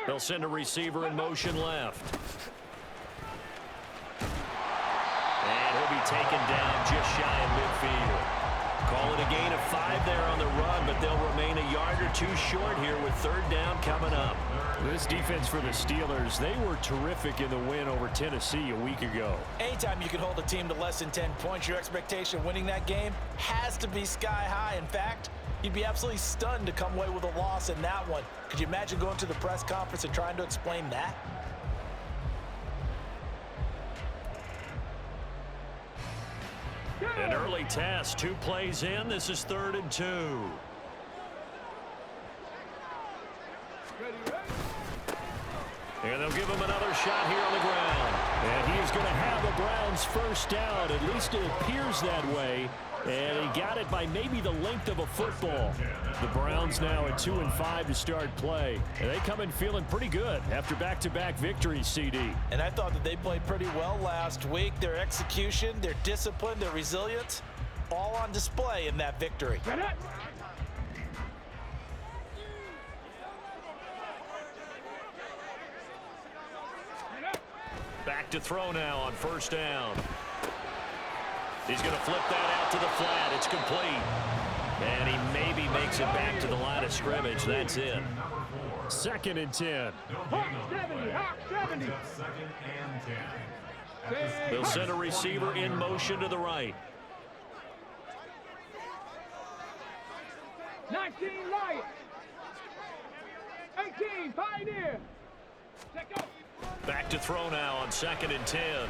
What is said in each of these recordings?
They'll send a receiver in motion left. And he'll be taken down just shy of midfield. Call it a gain of 5 there on the run, but they'll remain a yard or 2 short here with 3rd down coming up. This defense for the Steelers, they were terrific in the win over Tennessee a week ago. Anytime you can hold a team to less than 10 points, your expectation of winning that game has to be sky high. In fact, you'd be absolutely stunned to come away with a loss in that one. Could you imagine going to the press conference and trying to explain that? An early test, 2 plays in. This is 3rd and 2. And they'll give him another shot here on the ground. And he is going to have the Browns first down. At least it appears that way. And he got it by maybe the length of a football. The Browns now at 2-5 to start play. And they come in feeling pretty good after back-to-back victories, CD. And I thought that they played pretty well last week. Their execution, their discipline, their resilience, all on display in that victory. Back to throw now on 1st down. He's going to flip that out to the flat. It's complete. And he maybe makes it back to the line of scrimmage. That's it. 2nd and 10. They'll send a receiver in motion to the right. 19 Lions. 18 Pioneer. Back to throw now on 2nd and 10.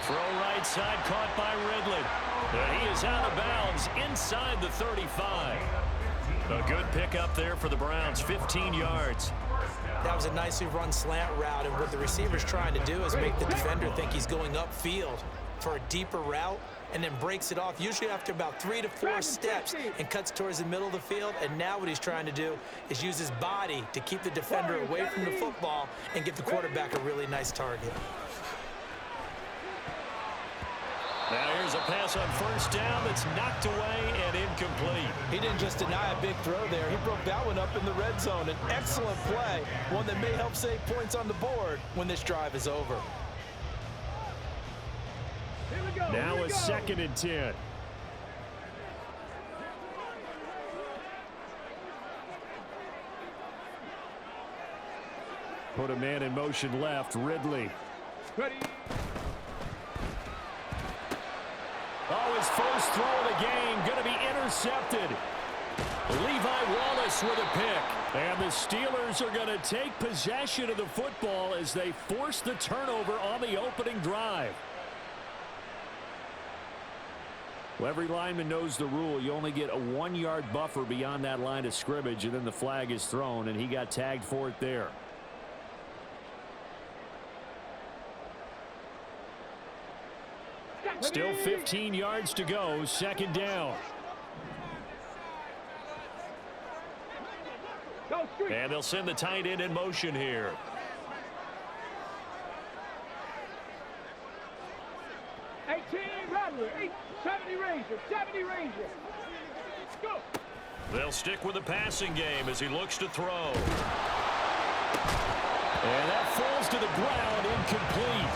Throw right side, caught by Ridley. And he is out of bounds inside the 35. A good pickup there for the Browns, 15 yards. That was a nicely run slant route, and what the receiver's trying to do is make the defender think he's going upfield for a deeper route, and then breaks it off, usually after about 3 to 4 steps, and cuts towards the middle of the field. And now what he's trying to do is use his body to keep the defender away from the football and give the quarterback a really nice target. Now here's a pass on 1st down that's knocked away and incomplete. He didn't just deny a big throw there. He broke that one up in the red zone. An excellent play, one that may help save points on the board when this drive is over. Now a 2nd and 10. Put a man in motion left, Ridley. Ready. Oh, his first throw of the game going to be intercepted. Levi Wallace with a pick. And the Steelers are going to take possession of the football as they force the turnover on the opening drive. Well, every lineman knows the rule. You only get a 1-yard buffer beyond that line of scrimmage, and then the flag is thrown, and he got tagged for it there. Still 15 yards to go, 2nd down. And they'll send the tight end in motion here. Rattler, 70 Ranger, 70 Ranger. Go. They'll stick with the passing game as he looks to throw. And that falls to the ground, incomplete.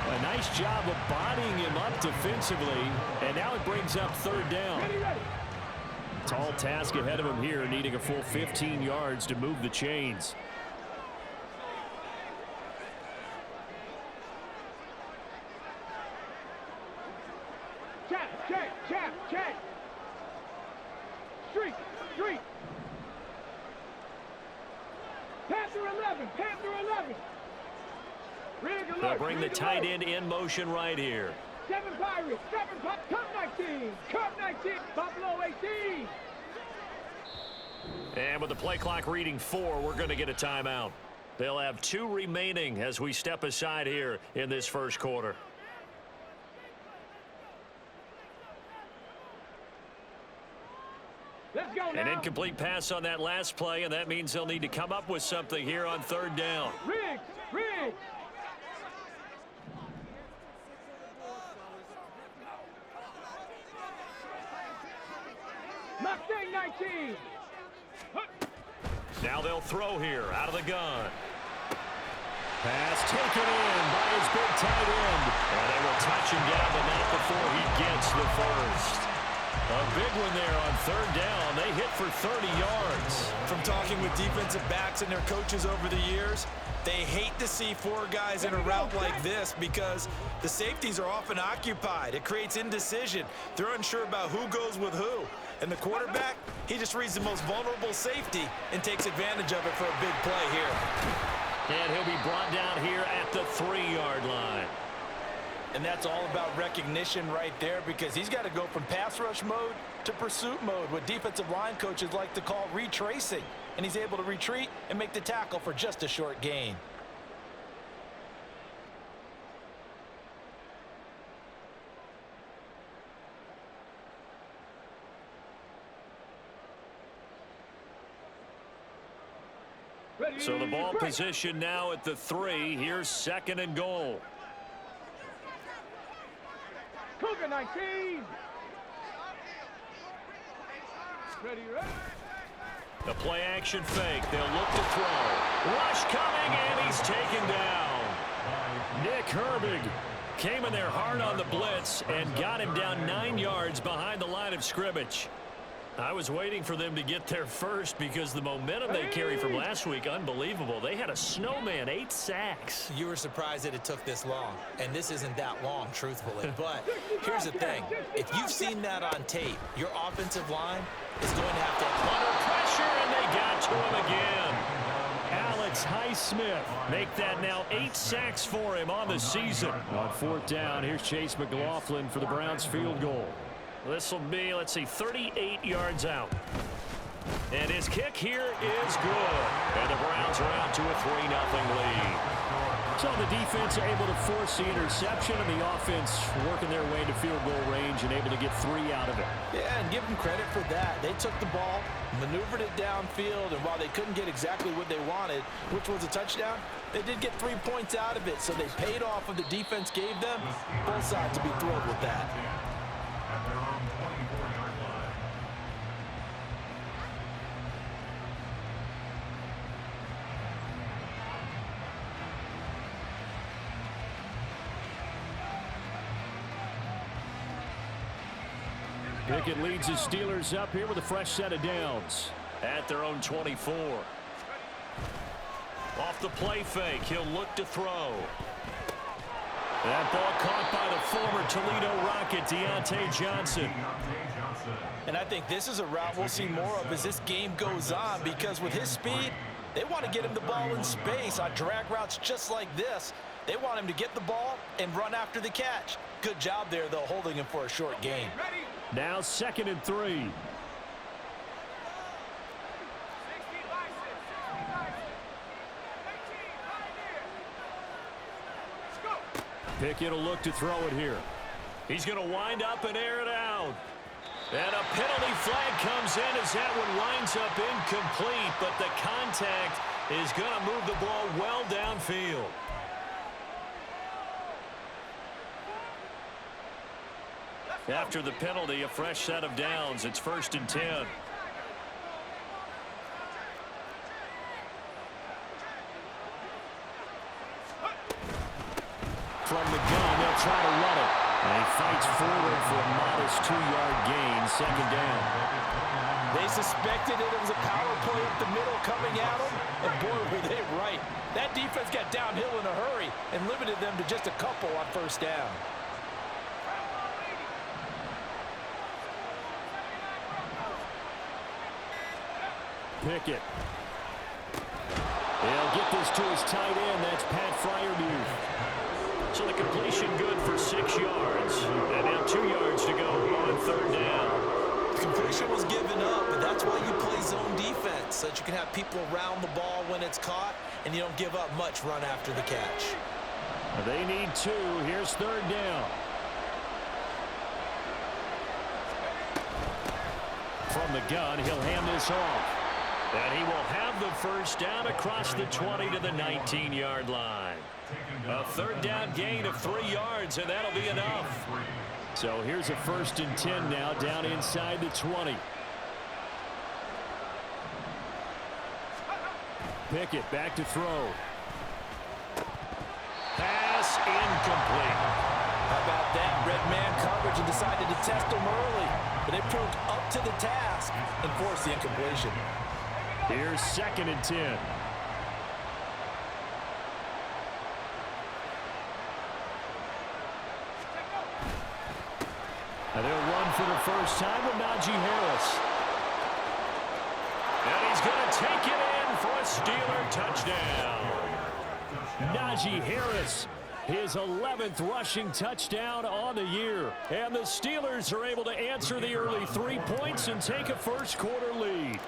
A nice job of bodying him up defensively, and now it brings up 3rd down. Tall task ahead of him here, needing a full 15 yards to move the chains. Check. Street. Panther 11. They'll bring the tight end in motion right here. 7 Pirates, Cup 19, Buffalo 18. And with the play clock reading 4, we're going to get a timeout. They'll have 2 remaining as we step aside here in this first quarter. Let's go now. An incomplete pass on that last play, and that means they'll need to come up with something here on 3rd down. Riggs. Mustang 19. Now they'll throw here out of the gun. Pass taken in by his big tight end. And they will touch him down, but not before he gets the first. A big one there on third down. They hit for 30 yards. From talking with defensive backs and their coaches over the years, they hate to see four guys in a route like this because the safeties are often occupied. It creates indecision. They're unsure about who goes with who. And the quarterback, he just reads the most vulnerable safety and takes advantage of it for a big play here. And he'll be brought down here at the 3-yard line. And that's all about recognition right there because he's got to go from pass rush mode to pursuit mode, what defensive line coaches like to call retracing. And he's able to retreat and make the tackle for just a short gain. So the ball position now at the 3. Here's 2nd and goal. Cougar 19. Ready, ready. The play action fake. They'll look to throw. Rush coming, and he's taken down. Nick Herbig came in there hard on the blitz and got him down 9 yards behind the line of scrimmage. I was waiting for them to get there first because the momentum they carry from last week, unbelievable. They had a snowman, 8 sacks. You were surprised that it took this long, and this isn't that long, truthfully. But here's the thing. If you've seen that on tape, your offensive line is going to have to Under pressure, and they got to him again. Alex Highsmith make that now 8 sacks for him on the season. On 4th down, here's Chase McLaughlin for the Browns field goal. This will be, let's see, 38 yards out. And his kick here is good. And the Browns are out to a 3-0 lead. So the defense able to force the interception, and the offense working their way to field goal range and able to get 3 out of it. Yeah, and give them credit for that. They took the ball, maneuvered it downfield, and while they couldn't get exactly what they wanted, which was a touchdown, they did get 3 points out of it. So they paid off what the defense gave them. Both sides to be thrilled with that. Pickett leads his Steelers up here with a fresh set of downs. At their own 24. Off the play fake, he'll look to throw. That ball caught by the former Toledo Rocket, Deontay Johnson. And I think this is a route we'll see more of as this game goes on because with his speed, they want to get him the ball in space on drag routes just like this. They want him to get the ball and run after the catch. Good job there, though, holding him for a short gain. Now 2nd and 3. Pickett will look to throw it here. He's going to wind up and air it out. And a penalty flag comes in as that one winds up incomplete, but the contact is going to move the ball well downfield. After the penalty, a fresh set of downs. It's 1st and 10. From the gun, they'll try to run it. And he fights forward for a modest 2-yard gain, 2nd down. They suspected it was a power play up the middle coming at them, and boy, were they right. That defense got downhill in a hurry and limited them to just a couple on 1st down. Pickett. They'll get this to his tight end. That's Pat Fryermuth. So the completion good for 6 yards. And now 2 yards to go on 3rd down. Completion was given up, but that's why you play zone defense, so that you can have people around the ball when it's caught, and you don't give up much run after the catch. They need 2. Here's 3rd down. From the gun, he'll hand this off. And he will have the 1st down across the 20 to the 19-yard line. A 3rd down gain of 3 yards, and that'll be enough. So here's a 1st and 10 now, down inside the 20. Pickett back to throw. Pass incomplete. How about that? Red man coverage and decided to test him early. But they proved up to the task and forced the incompletion. Here's 2nd and 10. And they'll run for the first time with Najee Harris. And he's going to take it in for a Steeler touchdown. Najee Harris, his 11th rushing touchdown on the year. And the Steelers are able to answer the early 3 points and take a first-quarter lead.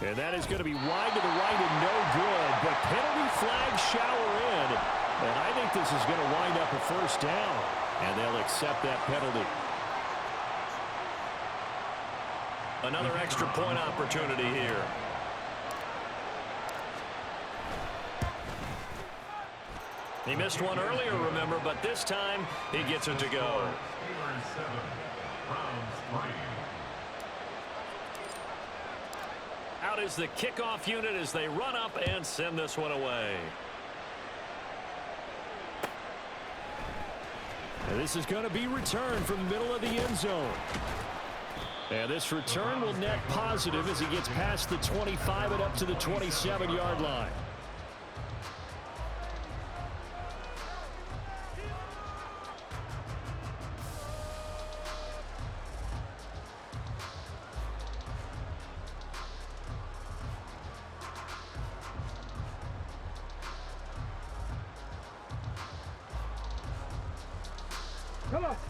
And that is going to be wide to the right and no good, but penalty flags shower in. And I think this is going to wind up a first down. And they'll accept that penalty. Another extra point opportunity here. He missed one earlier, remember, but this time he gets it to go. Out is the kickoff unit as they run up and send this one away. And this is going to be returned from the middle of the end zone. And this return will net positive as he gets past the 25 and up to the 27-yard line.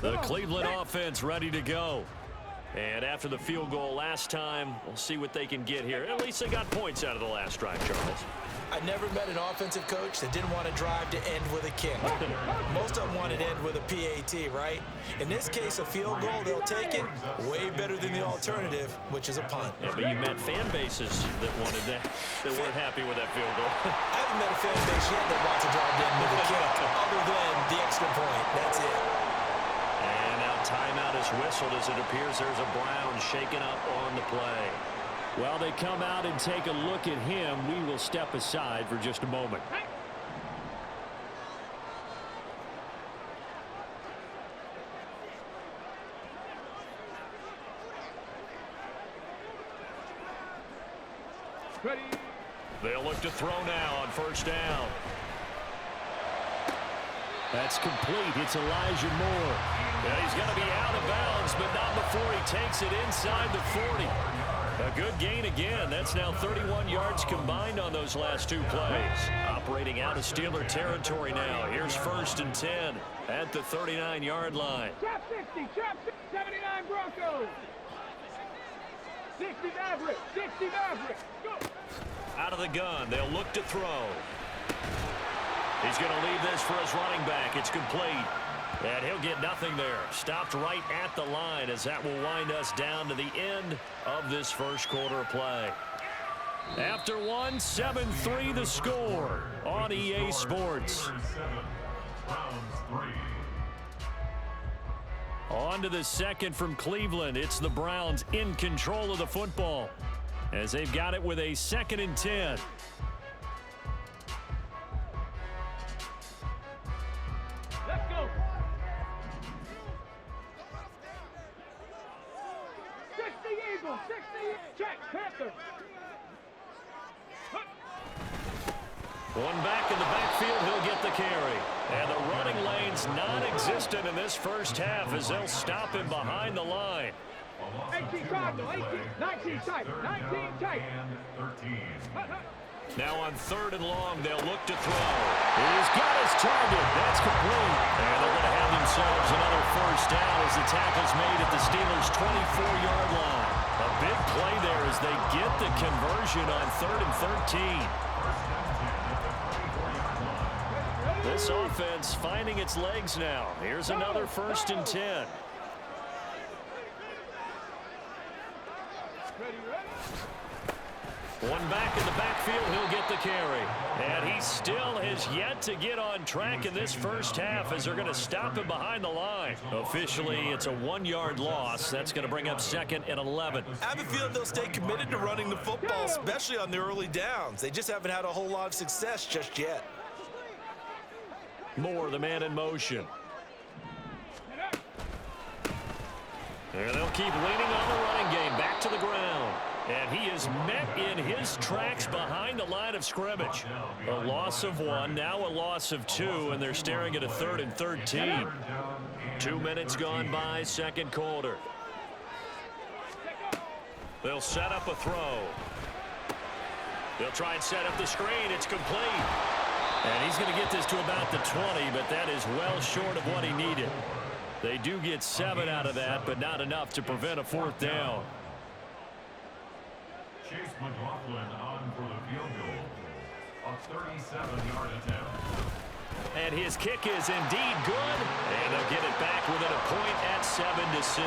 The Cleveland offense ready to go. And after the field goal last time, we'll see what they can get here. At least they got points out of the last drive, Charles. I never met an offensive coach that didn't want to drive to end with a kick. Most of them wanted to end with a PAT, right? In this case, a field goal, they'll take it. Way better than the alternative, which is a punt. Yeah, but you met fan bases that wanted that, that weren't happy with that field goal. I haven't met a fan base yet that wants to drive to end with a kick, other than the extra point. That's it. And now timeout is whistled as it appears there's a Brown shaken up on the play. While they come out and take a look at him, we will step aside for just a moment. Ready. They'll look to throw now on first down. That's complete. It's Elijah Moore. Yeah, he's going to be out of bounds, but not before he takes it inside the 40. A good gain again. That's now 31 yards combined on those last two plays. Operating out of Steeler territory now. Here's 1st and 10 at the 39-yard line. Trap 60, trap 60, 79 Broncos. 60 Maverick, 60 Maverick. Go. Out of the gun. They'll look to throw. He's going to leave this for his running back. It's complete. And he'll get nothing there. Stopped right at the line as that will wind us down to the end of this first quarter of play. After one, 7-3 the score on EA Sports. On to the second from Cleveland. It's the Browns in control of the football as they've got it with a 2nd and 10. Let's go. 60 Eagles, 60 check, Panther. One back in the backfield, he'll get the carry. And the running lane's non-existent in this first half as they'll stop him behind the line. 18 Cardinal, 18, 19 tight, 19 tight. Now on 3rd and long, they'll look to throw. He's got his target. That's complete. And they're going to have themselves another first down as the tackle's made at the Steelers' 24-yard line. A big play there as they get the conversion on 3rd and 13. This offense finding its legs now. Here's another 1st and 10. Ready, ready. One back in the backfield, he'll get the carry. And he still has yet to get on track in this first half as they're going to stop him behind the line. Officially, it's a 1-yard loss. That's going to bring up 2nd and 11. I have a feeling they'll stay committed to running the football, especially on the early downs. They just haven't had a whole lot of success just yet. Moore, the man in motion. And they'll keep leaning on the running game. Back to the ground. And he is met in his tracks behind the line of scrimmage. A loss of 1, now a loss of 2, and they're staring at a 3rd and 13. 2 minutes gone by, second quarter. They'll set up a throw. They'll try and set up the screen. It's complete. And he's going to get this to about the 20, but that is well short of what he needed. They do get 7 out of that, but not enough to prevent a 4th down. Chase McLaughlin on for the field goal. A 37-yard attempt. And his kick is indeed good. And they'll get it back within a point at 7-6.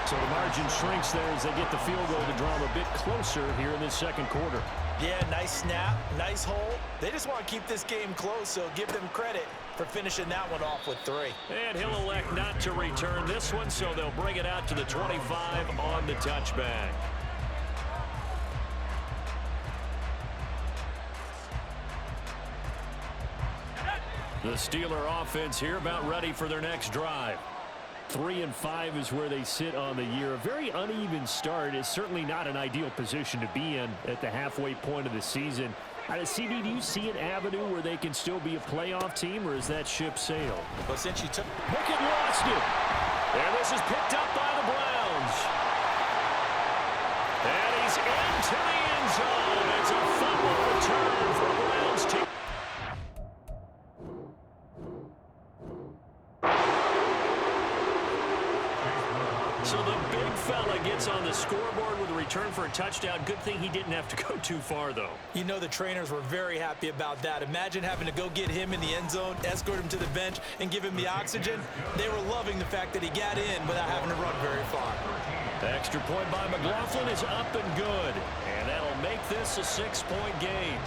So the margin shrinks there as they get the field goal to draw them a bit closer here in this second quarter. Yeah, nice snap, nice hole. They just want to keep this game close, so give them credit for finishing that one off with 3. And he'll elect not to return this one, so they'll bring it out to the 25 on the touchback. The Steeler offense here about ready for their next drive. 3-5 is where they sit on the year. A very uneven start is certainly not an ideal position to be in at the halfway point of the season. CD, do you see an avenue where they can still be a playoff team, or is that ship sailed? Well, since you took... Pickett lost it. And this is picked up by the Browns. And he's into the end zone. It's a fumble return for the Browns team. So the big fella gets on the scoreboard with a return for a touchdown. Good thing he didn't have to go too far, though. You know the trainers were very happy about that. Imagine having to go get him in the end zone, escort him to the bench, and give him the oxygen. They were loving the fact that he got in without having to run very far. The extra point by McLaughlin is up and good. And that'll make this a 6-point game.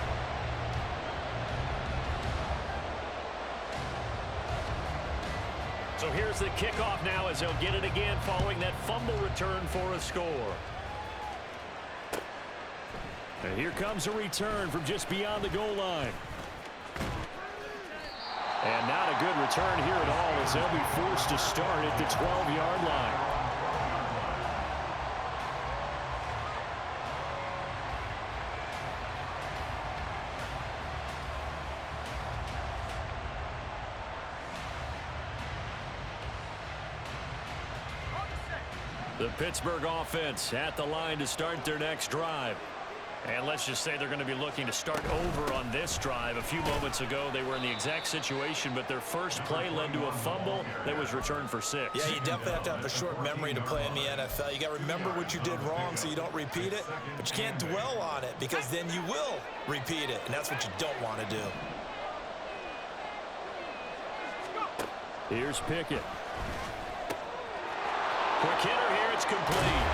So here's the kickoff now as they'll get it again following that fumble return for a score. And here comes a return from just beyond the goal line. And not a good return here at all as they'll be forced to start at the 12-yard line. The Pittsburgh offense at the line to start their next drive. And let's just say they're going to be looking to start over on this drive. A few moments ago, they were in the exact situation, but their first play led to a fumble that was returned for 6. Yeah, you definitely have to have a short memory to play in the NFL. You got to remember what you did wrong so you don't repeat it, but you can't dwell on it because then you will repeat it, and that's what you don't want to do. Here's Pickett. Quick hitter here, it's complete.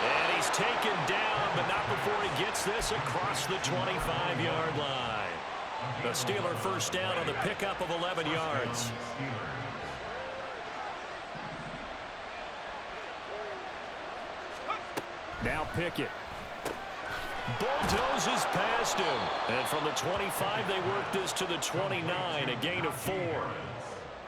And he's taken down, but not before he gets this across the 25-yard line. The Steeler first down on the pickup of 11 yards. Now Pickett. Bulldozes past him. And from the 25, they work this to the 29, a gain of 4.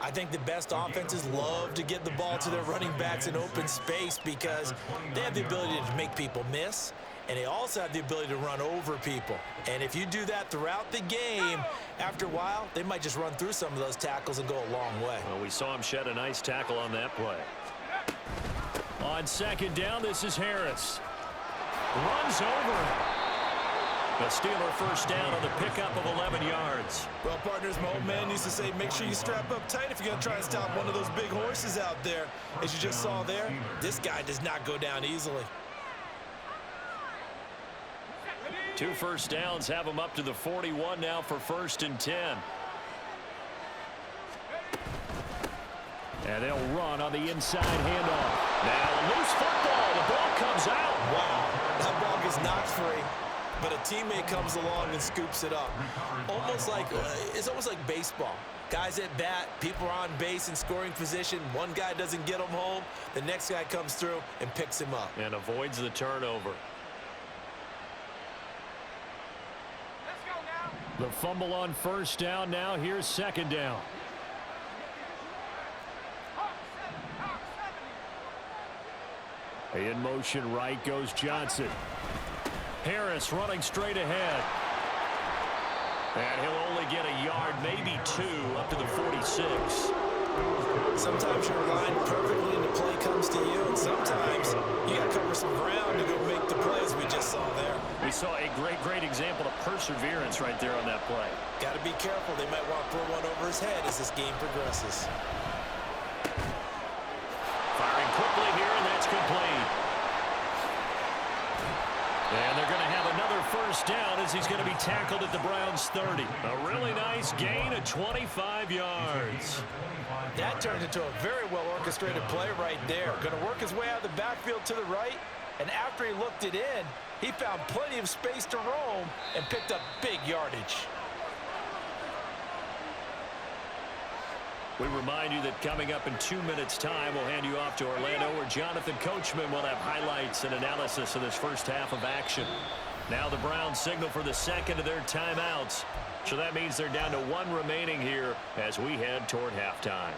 I think the best offenses love to get the ball to their running backs in open space because they have the ability to make people miss, and they also have the ability to run over people. And if you do that throughout the game, after a while, they might just run through some of those tackles and go a long way. Well, we saw him shed a nice tackle on that play. On second down, this is Harris. Runs over. The Steeler first down on the pickup of 11 yards. Well, partners, my old man used to say, make sure you strap up tight if you're going to try and stop one of those big horses out there. As you just saw there, this guy does not go down easily. 2 first downs have him up to the 41 now for 1st and 10. And they'll run on the inside handoff. Now a loose football. The ball comes out. Wow, that ball gets was knocked free, but a teammate comes along and scoops it up. It's almost like baseball. Guys at bat, people are on base in scoring position. One guy doesn't get him home. The next guy comes through and picks him up. And avoids the turnover. Let's go now. The fumble on first down. Now here's second down. In motion right goes Johnson. Harris running straight ahead. And he'll only get a yard, maybe 2, up to the 46. Sometimes you're aligned perfectly and the play comes to you, and sometimes you got to cover some ground to go make the plays we just saw there. We saw a great example of perseverance right there on that play. Got to be careful. They might want to throw one over his head as this game progresses. Firing quickly here, and that's complete. And they're going to have another first down as he's going to be tackled at the Browns' 30. A really nice gain of 25 yards. That turned into a very well-orchestrated play right there. Going to work his way out of the backfield to the right, and after he looked it in, he found plenty of space to roam and picked up big yardage. We remind you that coming up in 2 minutes' time, we'll hand you off to Orlando, where Jonathan Coachman will have highlights and analysis of this first half of action. Now the Browns signal for the second of their timeouts. So that means they're down to 1 remaining here as we head toward halftime.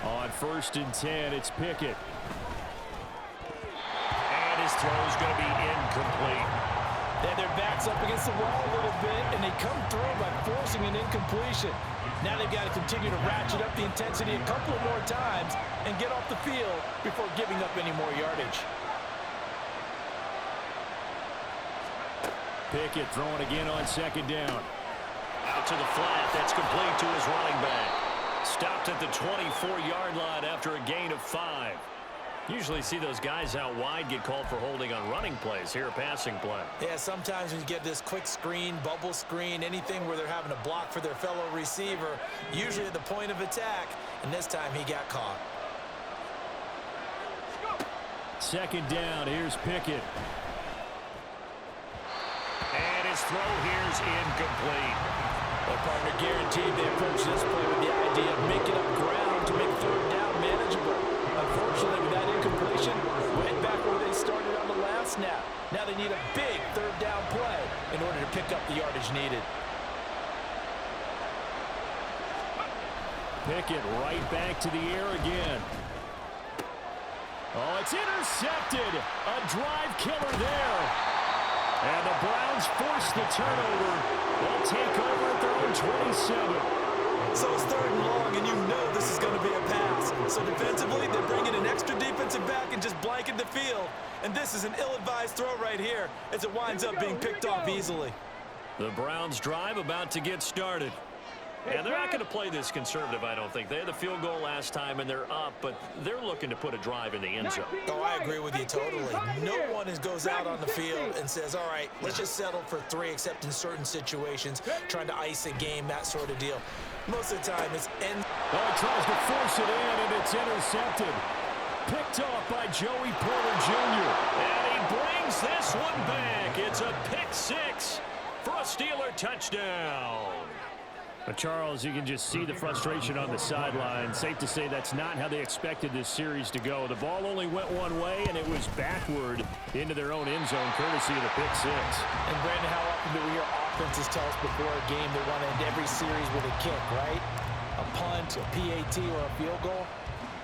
On 1st and 10, it's Pickett. And his throw's going to be incomplete. They have their backs up against the wall a little bit, and they come through by forcing an incompletion. Now they've got to continue to ratchet up the intensity a couple of more times and get off the field before giving up any more yardage. Pickett throwing again on second down. Out to the flat. That's complete to his running back. Stopped at the 24-yard line after a gain of 5. Usually see those guys out wide get called for holding on running plays. Here, a passing play. Yeah, sometimes when you get this quick screen, bubble screen, anything where they're having to block for their fellow receiver, usually at the point of attack, and this time he got caught. Second down, here's Pickett. And his throw here's incomplete. Their partner guaranteed they approach this play with the idea of making up ground to make third down manageable. Unfortunately, with that incompletion, right back where they started on the last snap. Now they need a big third down play in order to pick up the yardage needed. Pickett right back to the air again. Oh, it's intercepted. A drive killer there. And the Browns force the turnover. They'll take over at their own 27. So it's third and long, and you know this is going to be a pass. So defensively, they bring in an extra defensive back and just blanket the field. And this is an ill-advised throw right here as it winds up being picked off easily. The Browns drive about to get started. And they're not going to play this conservative, I don't think. They had the field goal last time, and they're up, but they're looking to put a drive in the end zone. Oh, I agree with you totally. No one goes out on the field and says, all right, let's just settle for 3, except in certain situations, trying to ice a game, that sort of deal. Most of the time, it's end. Oh, he tries to force it in, and it's intercepted. Picked off by Joey Porter Jr. And he brings this one back. It's a pick 6 for a Steeler touchdown. But Charles, you can just see the frustration on the sideline. Safe to say that's not how they expected this series to go. The ball only went one way, and it was backward into their own end zone, courtesy of the pick 6. And Brandon, how often do we hear offenses tell us before a game they want to end every series with a kick, right? A punt, a PAT, or a field goal.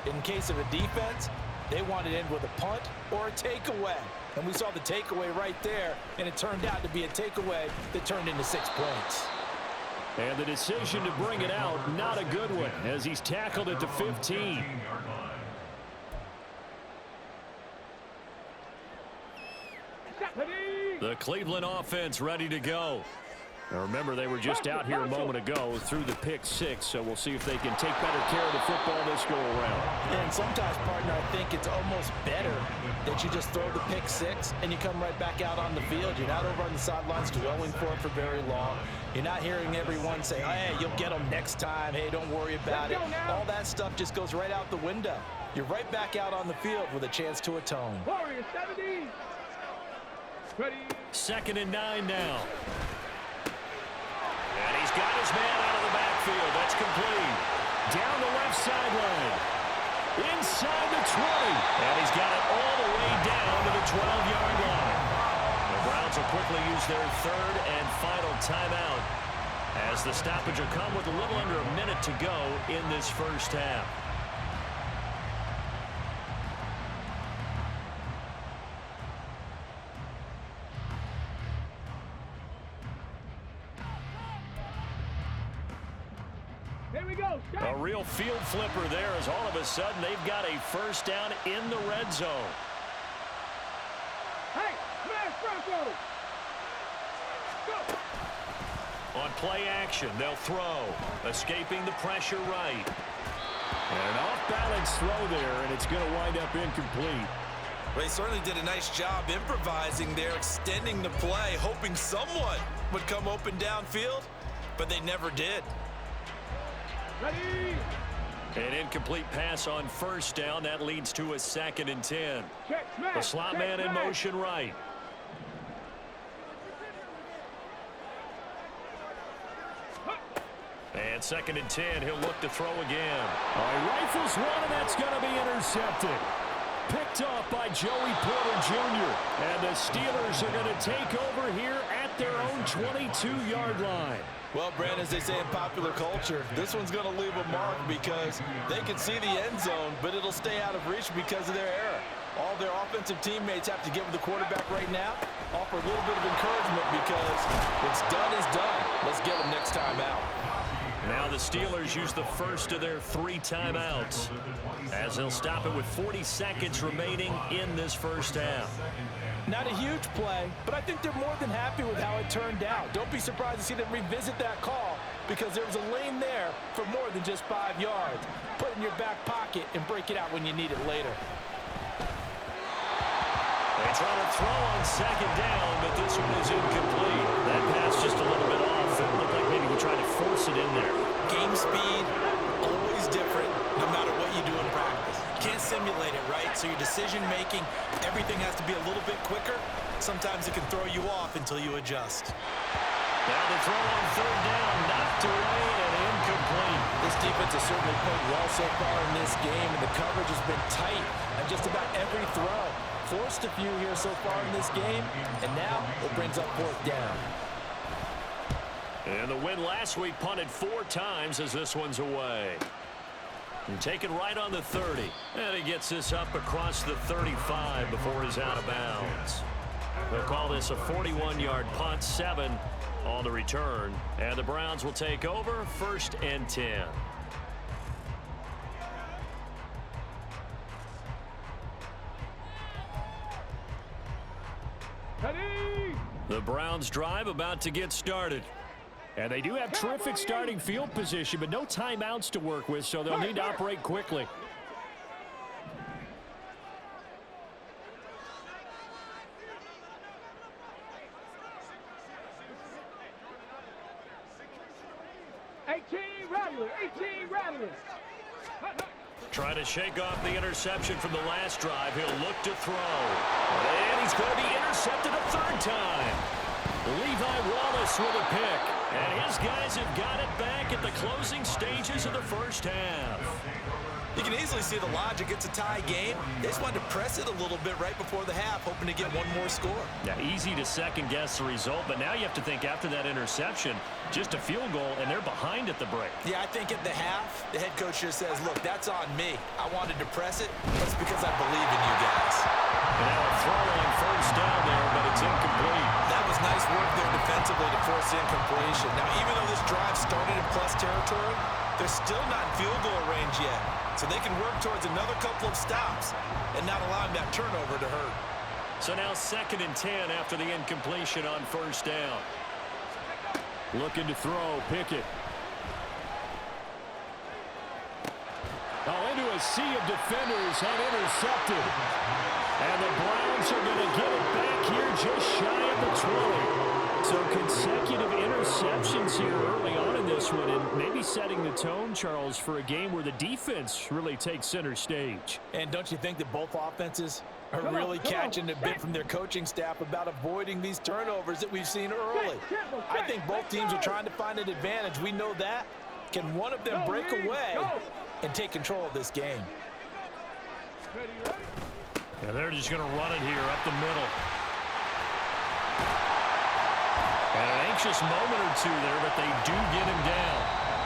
In case of a defense, they want to end with a punt or a takeaway. And we saw the takeaway right there, and it turned out to be a takeaway that turned into 6 points. And the decision to bring it out, not a good one, as he's tackled at the 15. The Cleveland offense ready to go. Now remember, they were just out here a moment ago through the pick six, so we'll see if they can take better care of the football this go-around. And sometimes, partner, I think it's almost better that you just throw the pick six and you come right back out on the field. You're not over on the sidelines dwelling for it for very long. You're not hearing everyone say, hey, you'll get them next time. Hey, don't worry about it. All that stuff just goes right out the window. You're right back out on the field with a chance to atone. Warriors 70. Ready. 2nd and 9 now. And he's got his man out of the backfield. That's complete. Down the left sideline. Inside the 20. And he's got it all the way down to the 12-yard line. The Browns will quickly use their 3rd and final timeout as the stoppage will come with a little under a minute to go in this first half. Here we go. A real field flipper there as all of a sudden they've got a first down in the red zone. Hey, smash Bronco. Go. On play action, they'll throw. Escaping the pressure right. And an off-balance throw there, and it's going to wind up incomplete. They certainly did a nice job improvising there, extending the play, hoping someone would come open downfield, but they never did. Ready. An incomplete pass on first down. That leads to a 2nd and 10. Check, smash. The slot Check, man in smash. motion right. And 2nd and 10. He'll look to throw again. Rifles one, and that's going to be intercepted. Picked off by Joey Porter Jr. And the Steelers are going to take over here at their own 22-yard line. Well, Brandon, as they say in popular culture, this one's going to leave a mark because they can see the end zone, but it'll stay out of reach because of their error. All their offensive teammates have to get with the quarterback right now, offer a little bit of encouragement because what's done is done. Let's get them next time out. Now the Steelers use the first of their 3 timeouts as they'll stop it with 40 seconds remaining in this first half. Not a huge play, but I think they're more than happy with how it turned out. Don't be surprised to see them revisit that call because there was a lane there for more than just 5 yards. Put it in your back pocket and break it out when you need it later. They try to throw on 2nd down, but this one is incomplete. That pass just a little bit off. It looked like maybe he tried to force it in there. Game speed, always different, no matter what you do in practice. Can't simulate it, right? So your decision-making, everything has to be a little bit quicker. Sometimes it can throw you off until you adjust. Now the throw on 3rd down, knocked away and incomplete. This defense has certainly played well so far in this game, and the coverage has been tight on just about every throw. Forced a few here so far in this game, and now it brings up 4th down. And the win last week punted 4 times as this one's away. And taken right on the 30. And he gets this up across the 35 before he's out of bounds. They'll call this a 41-yard punt, 7 on the return. And the Browns will take over 1st and 10. Ready. The Browns drive about to get started. And they do have terrific starting field position, but no timeouts to work with, so they'll need to operate quickly. Rattler. Trying to shake off the interception from the last drive. He'll look to throw. And he's going to be intercepted a 3rd time. Levi Wallace with a pick. And his guys have got it back at the closing stages of the first half. You can easily see the logic. It's a tie game. They just wanted to press it a little bit right before the half, hoping to get one more score. Yeah, easy to second-guess the result, but now you have to think after that interception, just a field goal, and they're behind at the break. Yeah, I think at the half, the head coach just says, look, that's on me. I wanted to press it. That's because I believe in you guys. And now a throw on 1st down there, but it's incomplete. That was nice work there defensively to force the incompletion. Now, even though this drive started in plus territory, they're still not in field goal range yet. So they can work towards another couple of stops and not allowing that turnover to hurt. So now 2nd and 10 after the incompletion on 1st down. Looking to throw. Pickett. Oh, into a sea of defenders and intercepted. And the Browns are going to get it back here just shy of the 20. So consecutive interceptions here early on in this one, and maybe setting the tone, Charles, for a game where the defense really takes center stage. And don't you think that both offenses are really catching a bit from their coaching staff about avoiding these turnovers that we've seen early? I think both teams are trying to find an advantage. We know that. Can one of them break away and take control of this game? And they're just going to run it here up the middle. And an anxious moment or two there, but they do get him down.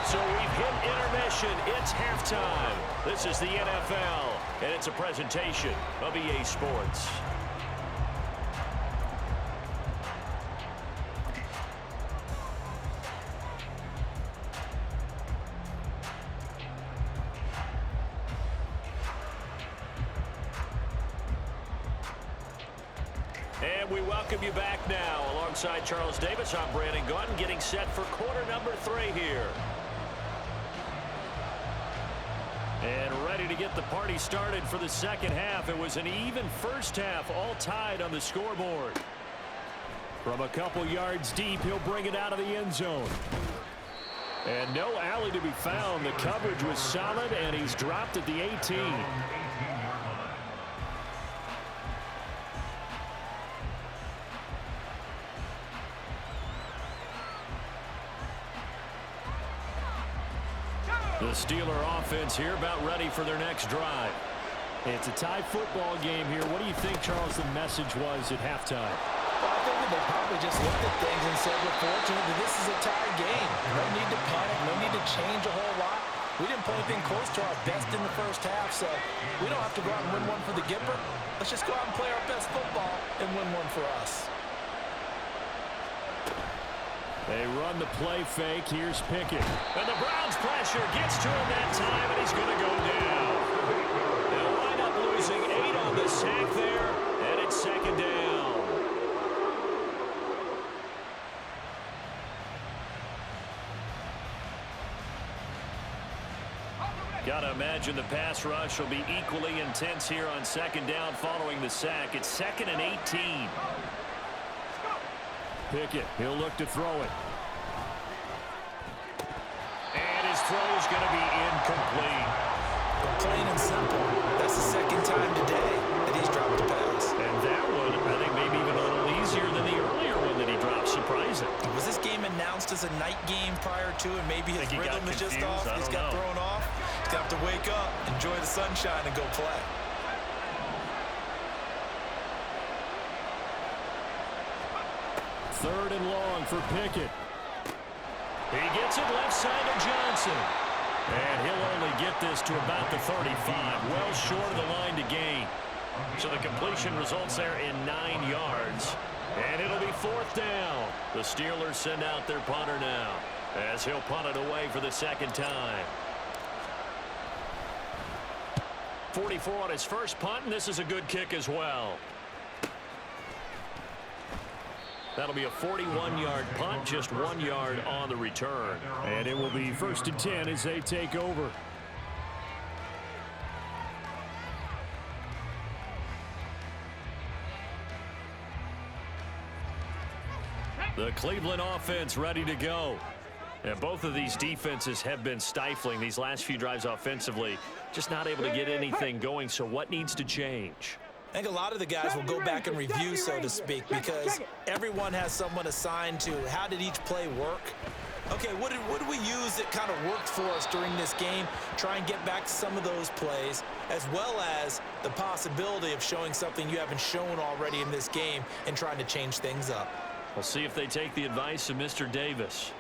So we've hit intermission. It's halftime. This is the NFL, and it's a presentation of EA Sports. And we welcome you back now. Alongside Charles Davis, I'm Brandon Gaudin, getting set for quarter number 3 here. And ready to get the party started for the second half. It was an even first half, all tied on the scoreboard. From a couple yards deep, he'll bring it out of the end zone. And no alley to be found. The coverage was solid, and he's dropped at the 18. The Steeler offense here about ready for their next drive. It's a tie football game here. What do you think, Charles, the message was at halftime? Well, I think that they probably just looked at things and said, we're fortunate that this is a tie game. No need to panic. No need to change a whole lot. We didn't play anything close to our best in the first half, so we don't have to go out and win one for the Gipper. Let's just go out and play our best football and win one for us. They run the play fake. Here's Pickett. And the Browns pressure gets to him that time, and he's going to go down. They'll wind up losing 8 on the sack there, and it's second down. Got to imagine the pass rush will be equally intense here on second down following the sack. It's 2nd and 18. Pickett, he'll look to throw it. And his throw is going to be incomplete. Plain and simple. That's the second time today that he's dropped the pass. And that one, I think, maybe even a little easier than the earlier one that he dropped. Surprising. Was this game announced as a night game prior to, and maybe his rhythm is just off? He's got thrown off. He's got to wake up, enjoy the sunshine, and go play. Third and long for Pickett. He gets it left side to Johnson. And he'll only get this to about the 35. Well short of the line to gain. So the completion results there in 9 yards. And it'll be 4th down. The Steelers send out their punter now, as he'll punt it away for the second time. 44 on his first punt, and this is a good kick as well. That'll be a 41-yard punt, just 1 yard on the return. And it will be 1st and 10 as they take over. The Cleveland offense ready to go. And both of these defenses have been stifling these last few drives offensively. Just not able to get anything going, so what needs to change? I think a lot of the guys will go back and review, so to speak, because everyone has someone assigned to how did each play work. Okay, what did we use that kind of worked for us during this game? Try and get back to some of those plays, as well as the possibility of showing something you haven't shown already in this game and trying to change things up. We'll see if they take the advice of Mr. Davis.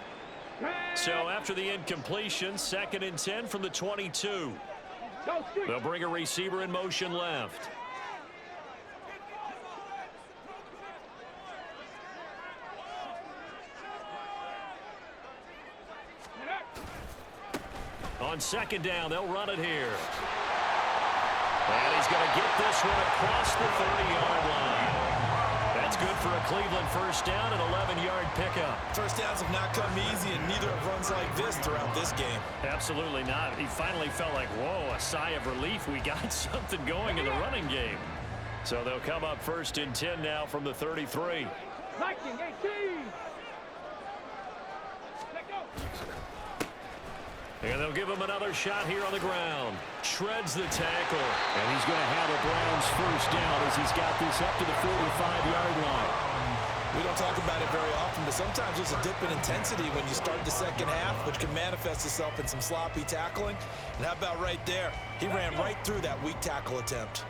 So after the incompletion, 2nd and 10 from the 22. They'll bring a receiver in motion left. On 2nd down, they'll run it here. And he's going to get this one across the 30-yard line. That's good for a a Cleveland first down and 11-yard pickup. First downs have not come easy, and neither have runs like this throughout this game. Absolutely not. He finally felt like, whoa, a sigh of relief. We got something going in the running game. So they'll come up first and 10 now from the 33. Liking 18. Let go. And they'll give him another shot here on the ground. Shreds the tackle. And he's going to have a Browns first down as he's got this up to the 45-yard line. We don't talk about it very often, but sometimes there's a dip in intensity when you start the second half, which can manifest itself in some sloppy tackling. And how about right there? He ran right through that weak tackle attempt.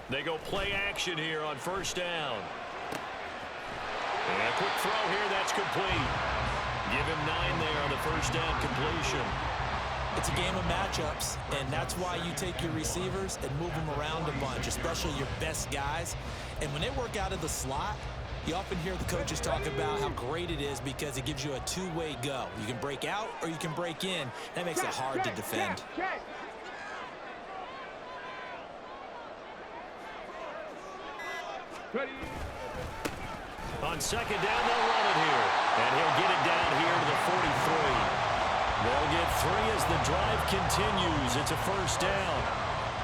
They go play action here on first down. And a quick throw here, that's complete. Give him 9 there on the first down completion. It's a game of matchups, and that's why you take your receivers and move them around a bunch, especially your best guys. And when they work out of the slot, you often hear the coaches talk about how great it is because it gives you a two-way go. You can break out or you can break in. That makes it hard to defend. On second down, they'll run it here. And he'll get it down here to the 43. They'll get 3 as the drive continues. It's a first down.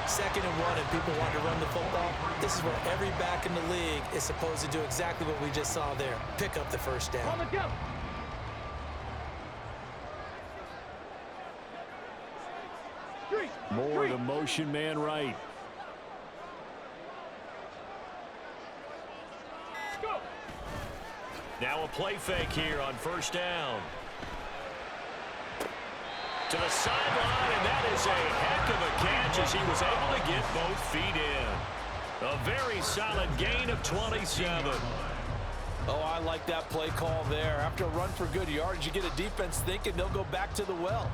2nd and 1, and people want to run the football. This is where every back in the league is supposed to do exactly what we just saw there. Pick up the first down. On the go. More the motion man right. Go. Now a play fake here on first down. To the sideline, and that is a heck of a catch as he was able to get both feet in. A very solid gain of 27. Oh, I like that play call there. After a run for good yards, you get a defense thinking they'll go back to the well.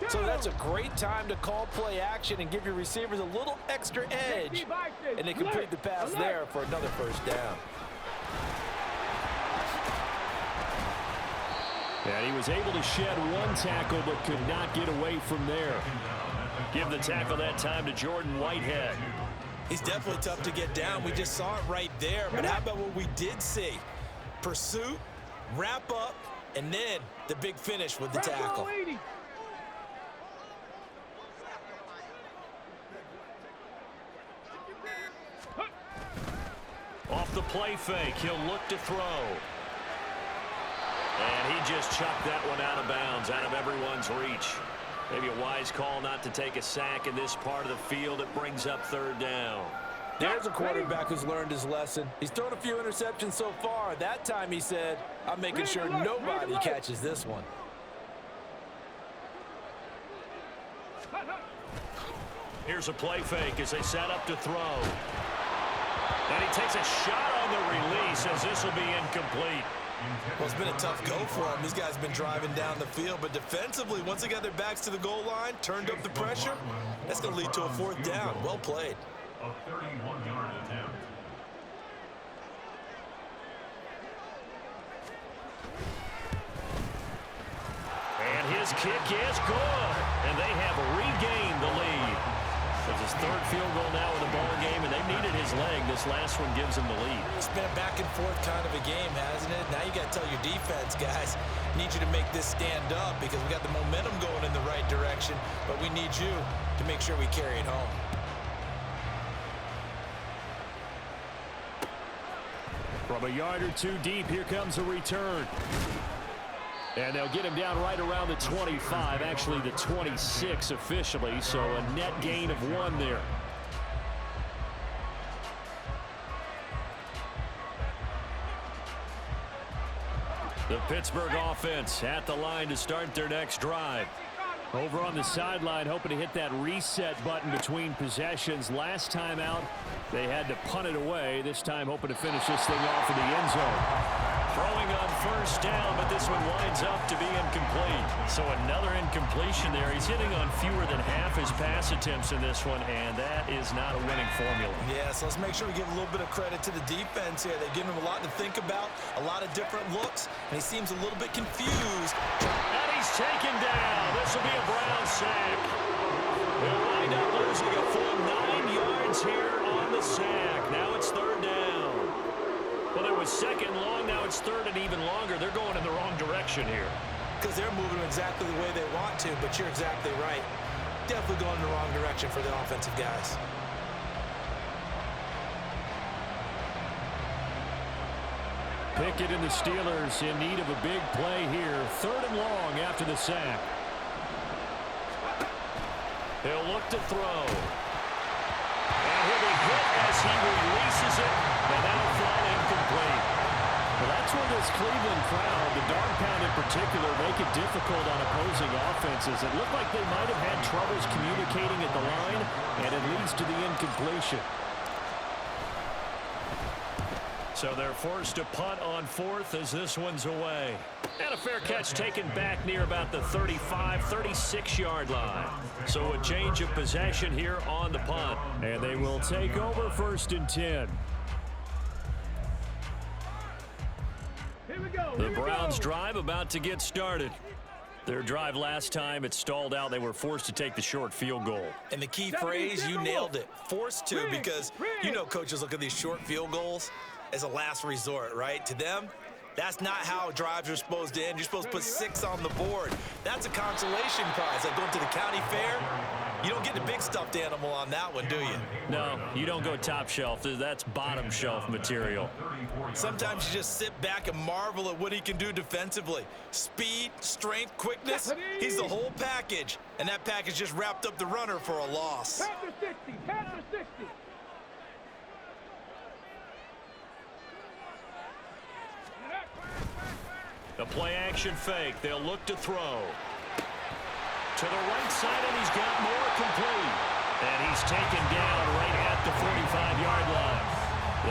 So that's a great time to call play action and give your receivers a little extra edge. And they complete the pass there for another first down. And he was able to shed 1 tackle but could not get away from there. Give the tackle that time to Jordan Whitehead. He's definitely tough to get down. We just saw it right there. But how about what we did see? Pursuit, wrap up, and then the big finish with the tackle. Off the play fake, he'll look to throw. And he just chucked that one out of bounds, out of everyone's reach. Maybe a wise call not to take a sack in this part of the field. It brings up 3rd down. There's a quarterback who's learned his lesson. He's thrown a few interceptions so far. That time he said, I'm making sure nobody catches this one. Here's a play fake as they set up to throw. And he takes a shot on the release as this will be incomplete. Well, it's been a tough go for him. These guys have been driving down the field, but defensively, once they got their backs to the goal line, turned up the pressure, that's going to lead to a 4th down. Well played. A 31-yard attempt. And his kick is good. And they have regained the lead. It's his 3rd field goal now in the ball game, and they needed his leg. This last one gives him the lead. It's been a back-and-forth kind of a game, hasn't it? Now you got to tell your defense, guys, need you to make this stand up because we got the momentum going in the right direction, but we need you to make sure we carry it home. From a yard or 2 deep, here comes a return. And they'll get him down right around the 25, actually the 26 officially, so a net gain of 1 there. The Pittsburgh offense at the line to start their next drive. Over on the sideline, hoping to hit that reset button between possessions. Last time out, they had to punt it away. This time, hoping to finish this thing off in the end zone. Throwing on first down, but this one winds up to be incomplete. So another incompletion there. He's hitting on fewer than half his pass attempts in this one, and that is not a winning formula. Yeah, so let's make sure we give a little bit of credit to the defense here. They've given him a lot to think about, a lot of different looks, and he seems a little bit confused. And he's taken down. This will be a Brown sack. They'll wind up losing a full 9 it's third and even longer, they're going in the wrong direction here. Because they're moving exactly the way they want to, but you're exactly right. Definitely going in the wrong direction for the offensive guys. Pickett and the Steelers in need of a big play here. Third and long after the sack. He'll look to throw. And he'll be hit as he releases it, and that'll fall incomplete. Well, that's where this Cleveland crowd, the dog pound in particular, make it difficult on opposing offenses. It looked like they might have had troubles communicating at the line, and it leads to the incompletion. So they're forced to punt on fourth as this one's away. And a fair catch taken back near about the 35, 36-yard line. So a change of possession here on the punt. And they will take over 1st and 10. Here we go. The Browns' drive about to get started. Their drive last time, it stalled out. They were forced to take the short field goal. And the key phrase, you nailed it. Forced to, because you know coaches look at these short field goals as a last resort, right? To them, that's not how drives are supposed to end. You're supposed to put 6 on the board. That's a consolation prize. Like going to the county fair, you don't get the big stuffed animal on that one, do you? No, you don't go top shelf. That's bottom shelf material. Sometimes you just sit back and marvel at what he can do defensively. Speed, strength, quickness, he's the whole package. And that package just wrapped up the runner for a loss. Panther 60, Panther 60. The play-action fake. They'll look to throw. To the right side, and he's got more complete. And he's taken down right at the 45-yard line.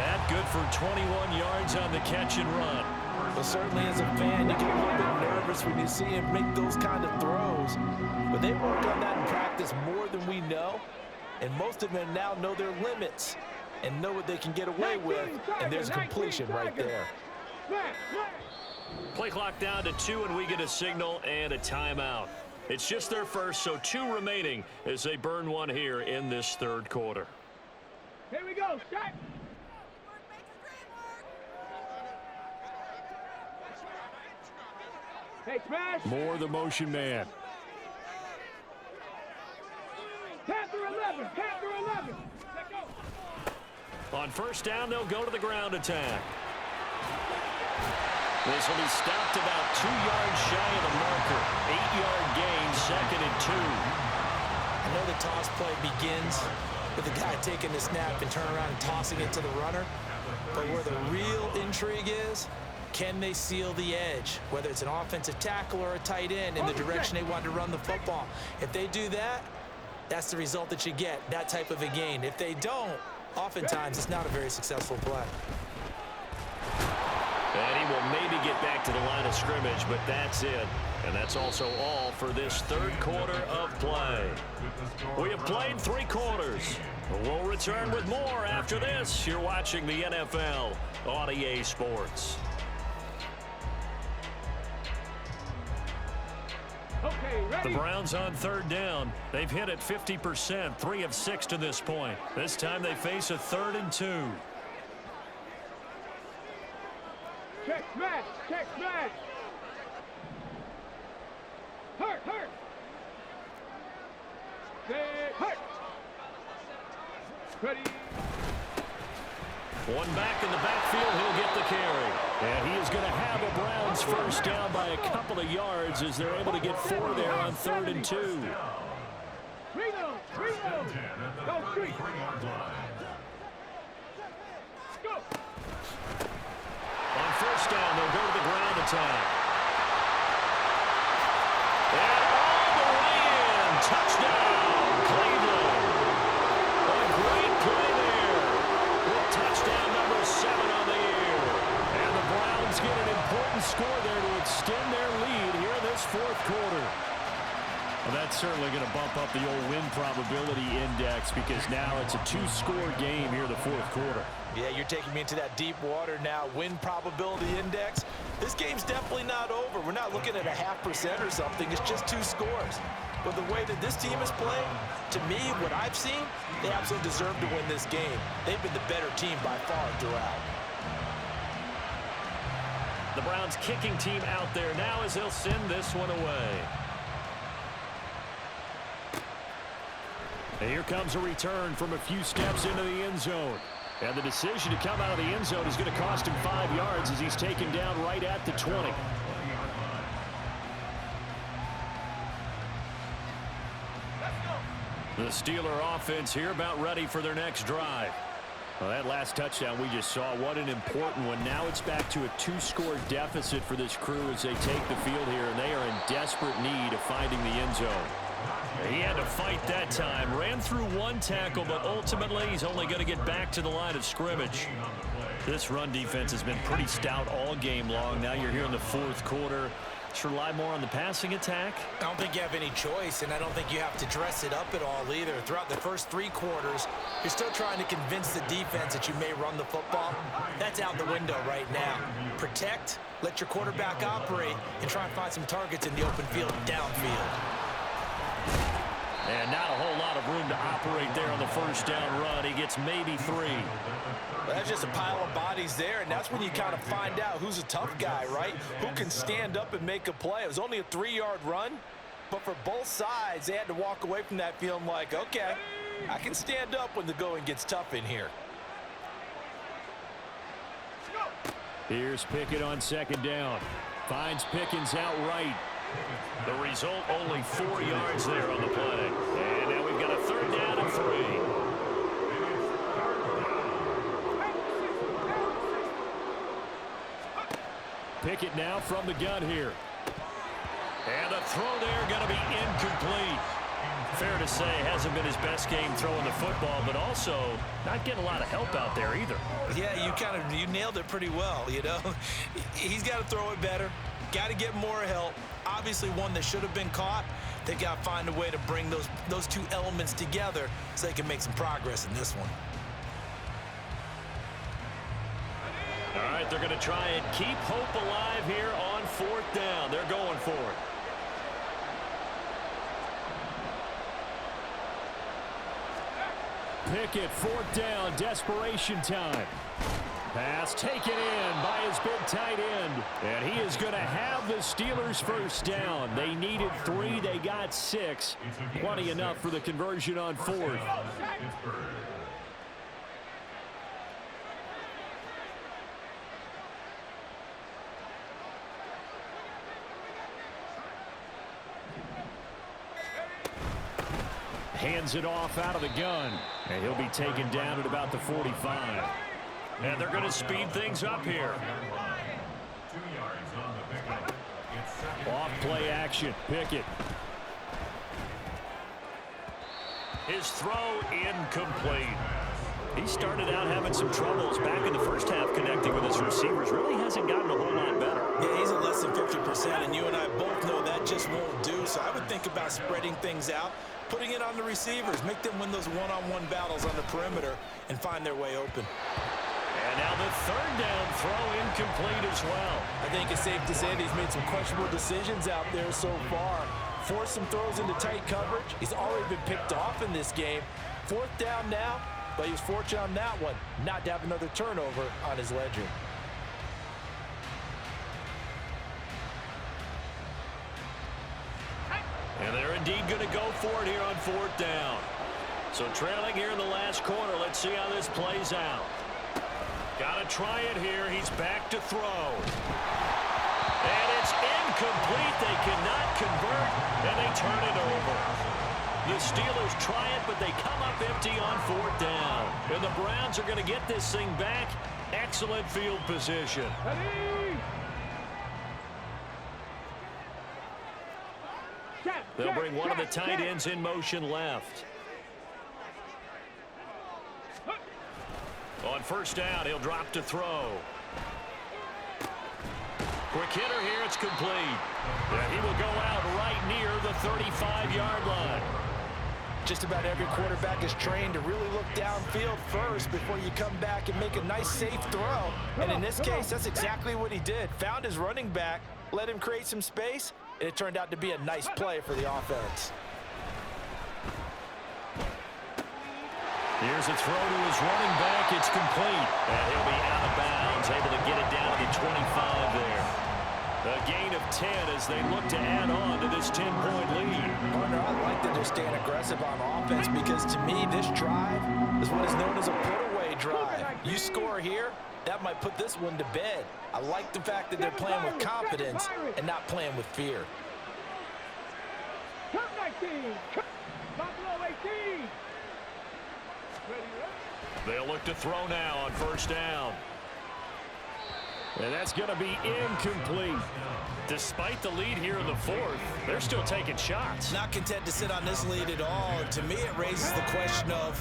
That good for 21 yards on the catch and run. Well, certainly as a fan, you get a little bit nervous when you see him make those kind of throws. But they work on that in practice more than we know. And most of them now know their limits and know what they can get away with. And there's a completion right there. Play clock down to 2, and we get a signal and a timeout. It's just their first, so 2 remaining as they burn one here in this third quarter. Here we go. Shot. Hey, smash. More the motion man. Panther 11. Panther 11. Let go. On first down, they'll go to the ground attack. This will be stopped about 2 yards shy of the marker. 8-yard gain, 2nd and 2. I know the toss play begins with the guy taking the snap and turn around and tossing it to the runner. But where the real intrigue is, can they seal the edge? Whether it's an offensive tackle or a tight end in the direction they want to run the football. If they do that, that's the result that you get, that type of a gain. If they don't, oftentimes it's not a very successful play. And he will maybe get back to the line of scrimmage, but that's it. And that's also all for this third quarter of play. We have played 3 quarters. We'll return with more after this. You're watching the NFL on EA Sports. Okay, ready? The Browns on third down. They've hit it 50%, 3 of 6 to this point. This time they face a 3rd and 2. Check smash. Check smash. Hurt. Hurt. Say hurt. Ready. One back in the backfield. He'll get the carry. And he is going to have a Browns first down by a couple of yards as they're able to get 4 there on 3rd and 2. Reno. Go street. Go. On first down, they'll go to the ground attack. And all the way in. Touchdown, Cleveland. A great play there. With touchdown number 7 on the year. And the Browns get an important score there to extend their lead here in this 4th quarter. Well, that's certainly going to bump up the old win probability index because now it's a 2-score game here in the 4th quarter. Yeah, you're taking me into that deep water now. Win probability index. This game's definitely not over. We're not looking at a 0.5% or something. It's just 2 scores. But the way that this team is playing, to me, what I've seen, they absolutely deserve to win this game. They've been the better team by far throughout. The Browns kicking team out there now as they'll send this one away. And here comes a return from a few steps into the end zone. And the decision to come out of the end zone is going to cost him 5 yards as he's taken down right at the 20. The Steeler offense here about ready for their next drive. Well, that last touchdown we just saw, what an important one. Now it's back to a 2-score deficit for this crew as they take the field here, and they are in desperate need of finding the end zone. He had to fight that time. Ran through one tackle, but ultimately he's only going to get back to the line of scrimmage. This run defense has been pretty stout all game long. Now you're here in the fourth quarter. Let's rely more on the passing attack. I don't think you have any choice, and I don't think you have to dress it up at all either. Throughout the first 3 quarters, you're still trying to convince the defense that you may run the football. That's out the window right now. Protect, let your quarterback operate, and try and find some targets in the open field downfield. And not a whole lot of room to operate there on the first down run. He gets maybe 3. Well, that's just a pile of bodies there, and that's when you kind of find out who's a tough guy, right? Who can stand up and make a play. It was only a 3-yard run, but for both sides, they had to walk away from that feeling like, okay, I can stand up when the going gets tough in here. Here's Pickett on second down. Finds Pickens outright. The result, only 4 yards there on the play. And now we've got a 3rd down and 3. Pickett now from the gun here. And the throw there going to be incomplete. Fair to say, hasn't been his best game throwing the football, but also not getting a lot of help out there either. Yeah, you nailed it pretty well, you know. He's got to throw it better. Got to get more help. Obviously one that should have been caught. They got to find a way to bring those 2 elements together so they can make some progress in this one. All right, they're going to try and keep hope alive here on 4th down. They're going for it. Pickett, 4th down, desperation time. Pass taken in by his big tight end. And he is going to have the Steelers' first down. They needed 3, they got 6. Plenty enough for the conversion on 4th. Hands it off out of the gun. And he'll be taken down at about the 45. And they're going to speed things up here. 2 yards on the pickup. It's 2nd. Off play action. Pickett. His throw incomplete. He started out having some troubles back in the first half connecting with his receivers. Really hasn't gotten a whole lot better. Yeah, he's at less than 50%, and you and I both know that just won't do. So I would think about spreading things out, putting it on the receivers, make them win those one-on-one battles on the perimeter and find their way open. And now the 3rd down throw incomplete as well. I think it's safe to say that he's made some questionable decisions out there so far. Forced some throws into tight coverage. He's already been picked off in this game. 4th down now, but he was fortunate on that one not to have another turnover on his ledger. And they're indeed going to go for it here on 4th down. So trailing here in the last quarter. Let's see how this plays out. Got to try it here. He's back to throw. And it's incomplete. They cannot convert, and they turn it over. The Steelers try it, but they come up empty on 4th down. And the Browns are going to get this thing back. Excellent field position. They'll bring one of the tight ends in motion left. On 1st down, he'll drop to throw. Quick hitter here, it's complete. And he will go out right near the 35-yard line. Just about every quarterback is trained to really look downfield first before you come back and make a nice, safe throw. And in this case, that's exactly what he did. Found his running back, let him create some space, and it turned out to be a nice play for the offense. Here's a throw to his running back. It's complete. And he'll be out of bounds, able to get it down to the 25 there. A gain of 10 as they look to add on to this 10-point lead. Partner, I like that they're staying aggressive on offense because to me, this drive is what is known as a put-away drive. You score here, that might put this one to bed. I like the fact that they're playing with confidence and not playing with fear. Top 19. Buffalo 18. They'll look to throw now on first down. And that's going to be incomplete. Despite the lead here in the fourth, they're still taking shots. Not content to sit on this lead at all. And to me, it raises the question of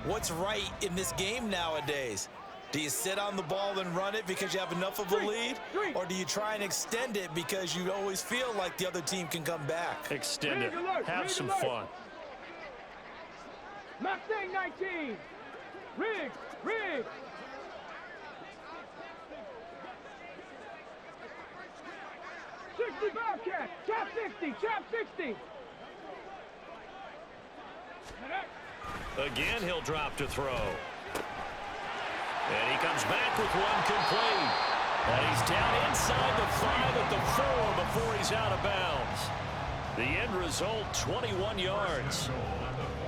what's right in this game nowadays. Do you sit on the ball and run it because you have enough of a lead? Or do you try and extend it because you always feel like the other team can come back? Extend it. Have some fun. Mustang 19. Riggs. 60 Bobcat. Chop 60. Again, he'll drop to throw. And he comes back with one complete. And he's down inside the 5 at the 4 before he's out of bounds. The end result, 21 yards.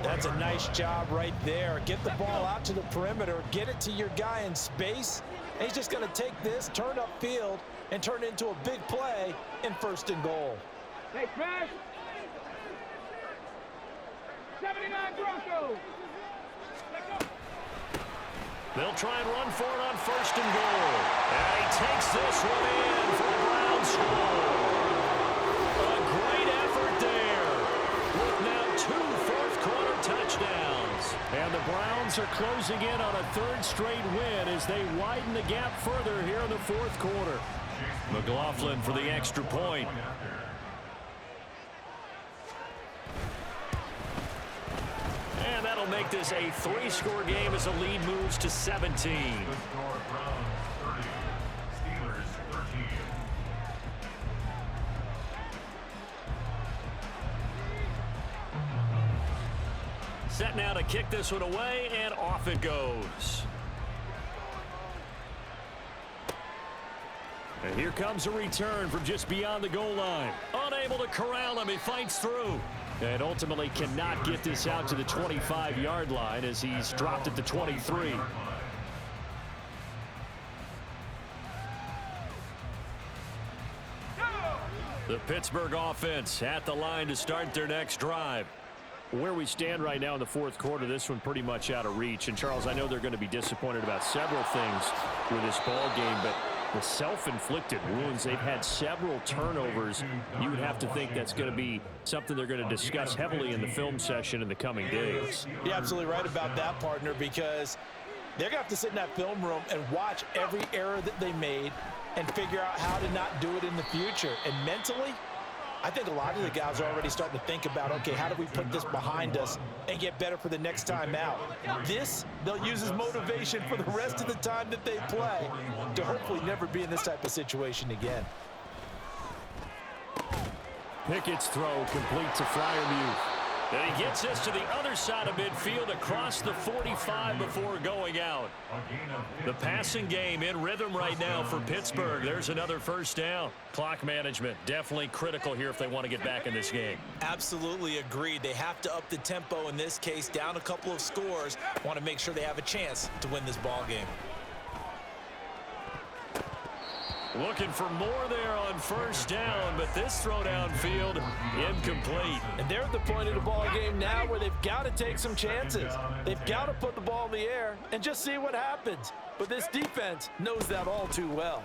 That's a nice job right there. Get the ball out to the perimeter, get it to your guy in space, and he's just going to take this, turn upfield, and turn it into a big play in 1st and goal. Hey, Smash. 79 Broncos. They'll try and run for it on 1st and goal. And he takes this one in for a Brown score. A great effort there. With now 2 fourth-quarter touchdowns. And the Browns are closing in on a 3rd straight win as they widen the gap further here in the 4th quarter. McLaughlin for the extra point. And that'll make this a 3-score game as the lead moves to 17. The score, Browns 30, Steelers 13. Set now to kick this one away, and off it goes. And here comes a return from just beyond the goal line. Unable to corral him, he fights through. And ultimately cannot get this out to the 25-yard line as he's dropped at the 23. The Pittsburgh offense at the line to start their next drive. Where we stand right now in the 4th quarter, this one pretty much out of reach. And, Charles, I know they're going to be disappointed about several things with this ball game, but the self-inflicted wounds, they've had several turnovers. You would have to think that's going to be something they're going to discuss heavily in the film session in the coming days. You're absolutely right about that, partner, because they're going to have to sit in that film room and watch every error that they made and figure out how to not do it in the future. And mentally, I think a lot of the guys are already starting to think about, okay, how do we put this behind us and get better for the next time out? This, they'll use as motivation for the rest of the time that they play to hopefully never be in this type of situation again. Pickett's throw complete to Freiermuth. And he gets this to the other side of midfield across the 45 before going out. The passing game in rhythm right now for Pittsburgh. There's another first down. Clock management definitely critical here if they want to get back in this game. Absolutely agreed. They have to up the tempo in this case, down a couple of scores. Want to make sure they have a chance to win this ball game. Looking for more there on first down, but this throw downfield incomplete. And they're at the point of the ball game now where they've got to take some chances. They've got to put the ball in the air and just see what happens. But this defense knows that all too well.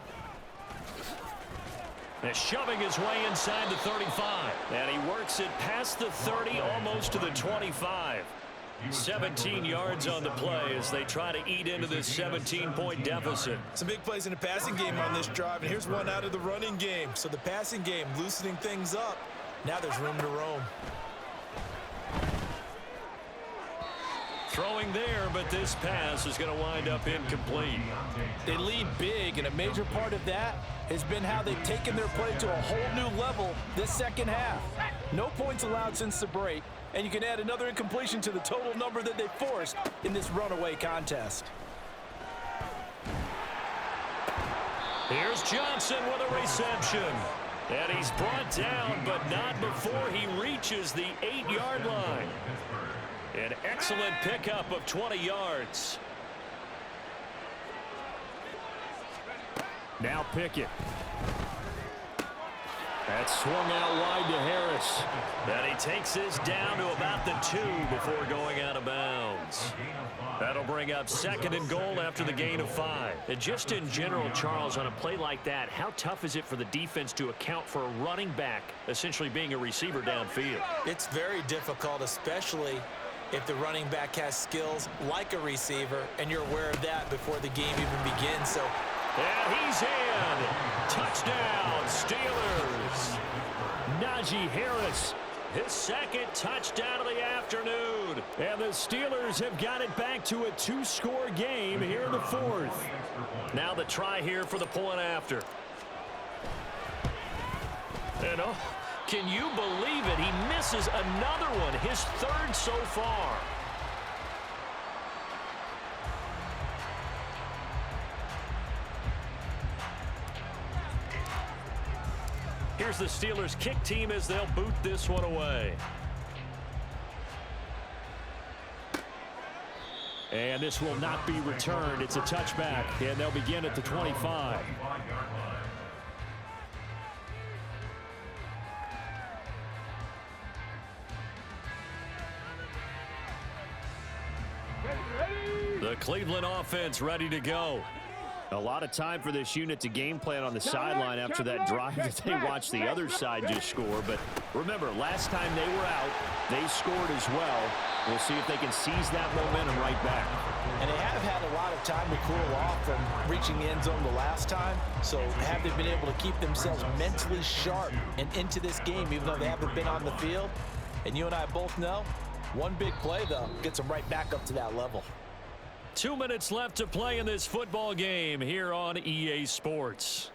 And shoving his way inside the 35. And he works it past the 30, almost to the 25. 17 yards on the play as they try to eat into this 17-point deficit. Some big plays in the passing game on this drive, and here's one out of the running game. So the passing game loosening things up. Now there's room to roam. Throwing there, but this pass is going to wind up incomplete. They lead big, and a major part of that has been how they've taken their play to a whole new level this second half. No points allowed since the break, and you can add another incompletion to the total number that they forced in this runaway contest. Here's Johnson with a reception. And he's brought down, but not before he reaches the 8-yard line. An excellent pickup of 20 yards. Now Pickett. That's swung out wide to Harris. And he takes this down to about the 2 before going out of bounds. That'll bring up 2nd and goal after the gain of 5. And just in general, Charles, on a play like that, how tough is it for the defense to account for a running back essentially being a receiver downfield? It's very difficult, especially if the running back has skills like a receiver, and you're aware of that before the game even begins. So, and he's in. Touchdown, Steelers. Najee Harris. His 2nd touchdown of the afternoon. And the Steelers have got it back to a 2-score game here in the 4th. Now the try here for the point after. And oh, can you believe it? He misses another one, his 3rd so far. Here's the Steelers kick team as they'll boot this one away. And this will not be returned. It's a touchback, and they'll begin at the 25. The Cleveland offense ready to go. A lot of time for this unit to game plan on the sideline after that drive that they watched the other side just score. But remember, last time they were out, they scored as well. We'll see if they can seize that momentum right back. And they have had a lot of time to cool off from reaching the end zone the last time. So have they been able to keep themselves mentally sharp and into this game, even though they haven't been on the field? And you and I both know, one big play, though, gets them right back up to that level. 2 minutes left to play in this football game here on EA Sports.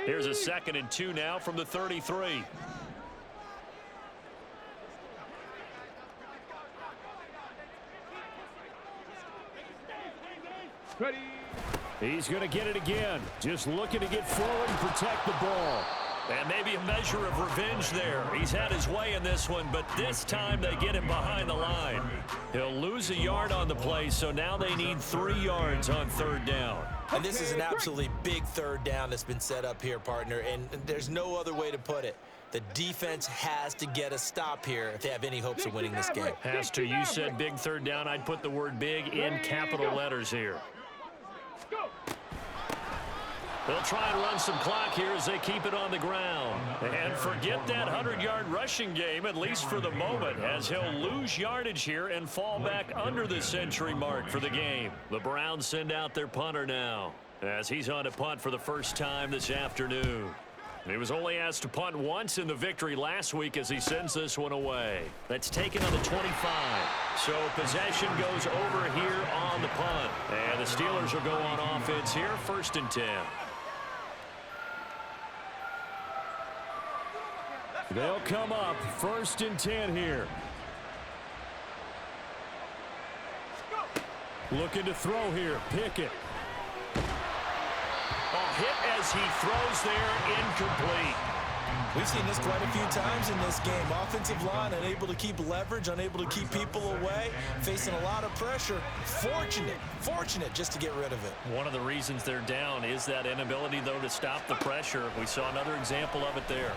Here's a 2nd and 2 now from the 33. Ready. He's going to get it again. Just looking to get forward and protect the ball. And maybe a measure of revenge there. He's had his way in this one, but this time they get him behind the line. He'll lose a yard on the play, so now they need 3 yards on 3rd down. And this is an absolutely big 3rd down that's been set up here, partner, and there's no other way to put it. The defense has to get a stop here if they have any hopes of winning this game. Has to. You said big 3rd down. I'd put the word big in capital letters here. They'll try and run some clock here as they keep it on the ground. And forget that 100-yard rushing game, at least for the moment, as he'll lose yardage here and fall back under the century mark for the game. The Browns send out their punter now, as he's on to punt for the first time this afternoon. He was only asked to punt once in the victory last week as he sends this one away. That's taken on the 25. So possession goes over here on the punt. And the Steelers will go on offense here, 1st and 10. They'll come up 1st and 10 here. Looking to throw here. Pickett. Hit as he throws there, incomplete. We've seen this quite a few times in this game. Offensive line unable to keep leverage, unable to keep people away, facing a lot of pressure. Fortunate just to get rid of it. One of the reasons they're down is that inability, though, to stop the pressure. We saw another example of it there.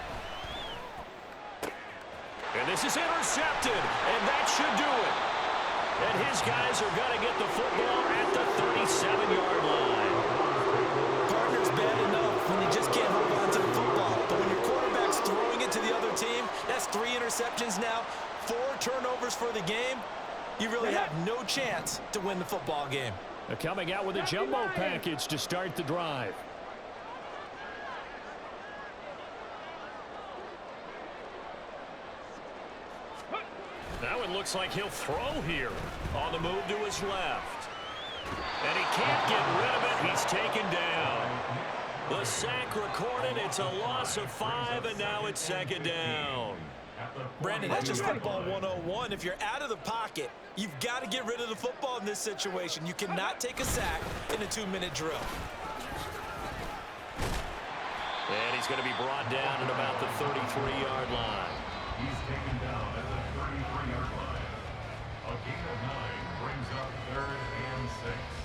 And this is intercepted, and that should do it. And his guys are going to get the football at the 37-yard line. Partner's bad enough when you just can't hold on to the football. But when your quarterback's throwing it to the other team, that's 3 interceptions now, 4 turnovers for the game. You really have no chance to win the football game. They're coming out with a jumbo package to start the drive. Now with it looks like he'll throw here. On the move to his left. And he can't get rid of it. He's taken down. The sack recorded. It's a loss of 5, and now it's second down. Brandon, that's just football 101. If you're out of the pocket, you've got to get rid of the football in this situation. You cannot take a sack in a 2-minute drill. And he's going to be brought down at about the 33-yard line. He's taken down at the 33-yard line. A gain of 9 brings up 3rd and 6.